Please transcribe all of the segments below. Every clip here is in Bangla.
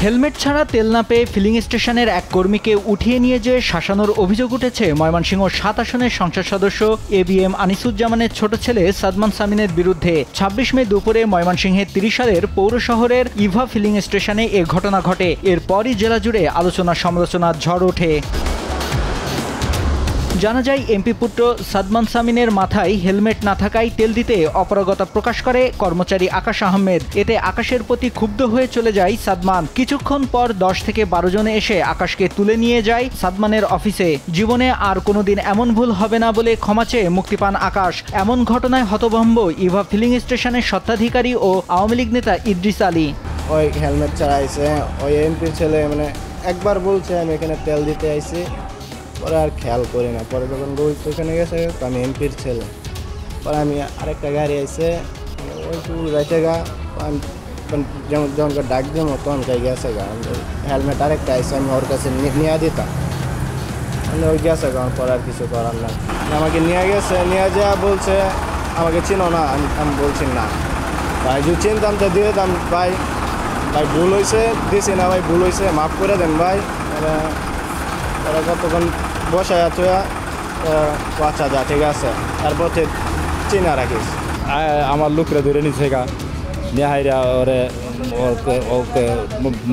হেলমেট ছাড়া তেল না পেয়ে ফিলিং স্টেশনের এক কর্মীকে উঠিয়ে নিয়ে যেয়ে শাসানোর অভিযোগ উঠেছে ময়মনসিংহ ৭ আসনের সংসদ সদস্য এবিএম আনিসুজ্জামানের ছোট ছেলে সাদমান সামিনের বিরুদ্ধে। ২৬ মে দুপুরে ময়মনসিংহের ৩০ সালের পৌর শহরের ইভা ফিলিং স্টেশনে এ ঘটনা ঘটে। এরপরই জেলা জুড়ে আলোচনা সমালোচনার ঝড় ওঠে। জানা যায়, এমপি পুত্র সাদমান সামিনের মাথায় হেলমেট না থাকায় তেল দিতে অপারগতা প্রকাশ করে কর্মচারী আকাশ আহমেদ। এতে আকাশের প্রতি ক্ষুব্ধ হয়ে চলে যায় সাদমান। কিছুক্ষণ পর ১০ থেকে ১২ জনে এসে আকাশকে তুলে নিয়ে যায় সাদমানের অফিসে। জীবনে আর কোনোদিন এমন ভুল হবে না বলে ক্ষমা চেয়ে মুক্তি পান আকাশ। এমন ঘটনায় হতভম্ব ইভা ফিলিং স্টেশনের স্বত্বাধিকারী ও আওয়ামী লীগ নেতা ইদ্রিস আলী। ওই হেলমেট ছাড়া আইসে, ওই এমপির ছেলে একবার বলছে আমি এখানে তেল দিতে আইসি, পরে আর খেয়াল করি না। পরে যখন ওইখানে গেছে আমি এমপির ছেলে, পরে আমি আরেকটা গাড়ি আইসে ওই যাইতে গা যেমন ডাক দিব তখন গেছে গা হেলমেট আরেকটা আইসে, আমি ওর কাছে নিয়ে দিতাম, ওই গেছে গা। পরে আর কিছু করার না, আমাকে নিয়ে গেছে, নিয়ে যাওয়া বলছে আমাকে চিনো না। আমি বলছি না ভাই, যদি চিনতাম তো দিয়ে দাম। ভাই ভুল হয়েছে, দিছি না ভাই, ভুল হয়েছে, মাফ করে দেন ভাই। ওরা কতক্ষণ বসায় আছে, আচ্ছা যা ঠিক আছে, তারপর চিনা রাখিস। আমার লোকরা ধরে নিচ্ছে গা, নেহাইরা ওরে ওকে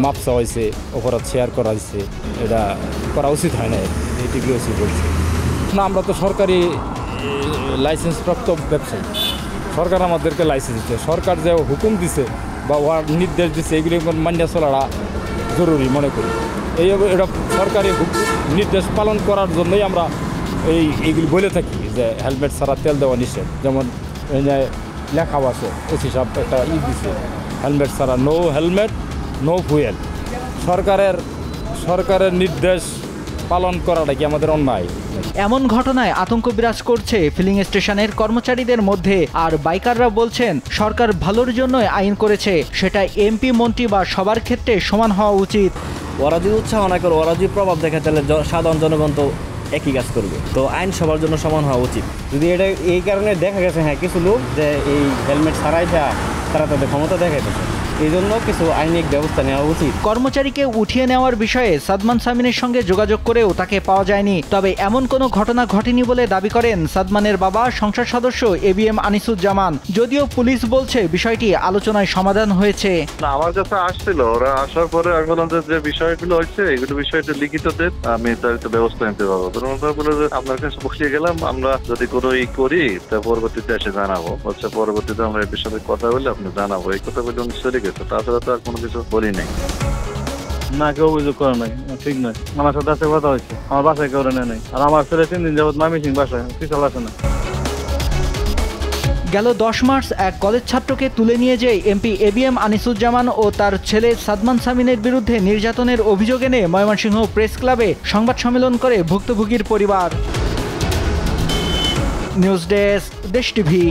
মাপসা হয়েছে, অপরাধ শেয়ার করা হয়েছে। এটা করা উচিত হয় না, এটিগুলো উচিত বলছে না। আমরা তো সরকারি লাইসেন্সপ্রাপ্ত ব্যবসায়ী, সরকার আমাদেরকে লাইসেন্স দিচ্ছে। সরকার যে হুকুম দিছে বা নির্দেশ দিচ্ছে, এগুলি মান্য চলাটা জরুরি মনে করি। এটা সরকারি নির্দেশ পালন করার জন্যই আমরা এইগুলি বলে থাকি যে হেলমেট ছাড়া তেল দেওয়া নিষেধ। যেমন লেখাও আছে, ওসি সাহেব একটা দিছে, হেলমেট ছাড়া নো হেলমেট নো ফুয়েল। সরকারের নির্দেশ পালন করাটা কি আমাদের অন্যায়? এমন ঘটনায় আতঙ্ক বিরাজ করছে ফিলিং স্টেশনের কর্মচারীদের মধ্যে। আর বাইকাররা বলছেন, সরকার ভালোর জন্যই আইন করেছে, সেটা এমপি মন্ত্রী বা সবার ক্ষেত্রে সমান হওয়া উচিত। ওরা যদি উৎসাহ না করে, ওরা যদি প্রভাব দেখে, তাহলে সাধারণ জনগণ তো একই কাজ করবে। তো আইন সবার জন্য সমান হওয়া উচিত। যদি এটা এই কারণে দেখা গেছে হ্যাঁ কিছু লোক যে এই হেলমেট ছাড়াই তারা তাদের ক্ষমতা দেখাইতেছে, এই জন্য কিছু আইনিক ব্যবস্থা নেওয়া উচিত। কর্মচারীকে উঠিয়ে নেওয়ার বিষয়ে সাদমান সামিনের সঙ্গে যোগাযোগ করেও তাকে পাওয়া যায়নি। তবে এমন কোনো ঘটনা ঘটেনি বলে দাবি করেন সাদমানের বাবা সংসদ সদস্য এবিএম আনিসুজ্জামান। যদিও পুলিশ বলছে বিষয়টি আলোচনায় সমাধান হয়েছে। আমার কাছে আসছিল, ওরা আসার পরে এখন যে বিষয়গুলো হচ্ছে এগুলো বিষয়টা লিখিত দেন, আমি তার ব্যবস্থা নিতে পারবো। বলে যে আপনার কাছে বসিয়ে গেলাম, আমরা যদি কোনো করি তা পরবর্তীতে এসে জানাবো। পরবর্তীতে আমরা এই বিষয়ে কথা বলে আপনি জানাবো, এই কথা বলে উনি চলে গেছে। তাছাড়া তো আর কোনো কিছু বলি নাই। না, কেউ অভিযোগ করে নাই, ঠিক নয়। আমার সাথে আছে কথা হয়েছে, আমার বাসায় কেউ নেয় নাই। আর আমার ছেলে 3 দিন যাবত ময়মনসিংহ বাসায়, কিছু আসে না। গেল ১০ মার্চ এক কলেজ ছাত্রকে তুলে নিয়ে যেয়ে এমপি এবিএম আনিসুজ্জামান ও তার ছেলে সাদমান সামিনের বিরুদ্ধে নির্যাতনের অভিযোগ এনে ময়মনসিংহ প্রেস ক্লাবে সংবাদ সম্মেলন করে ভুক্তভোগীর পরিবার। নিউজ ডেস্ক, দেশ টিভি।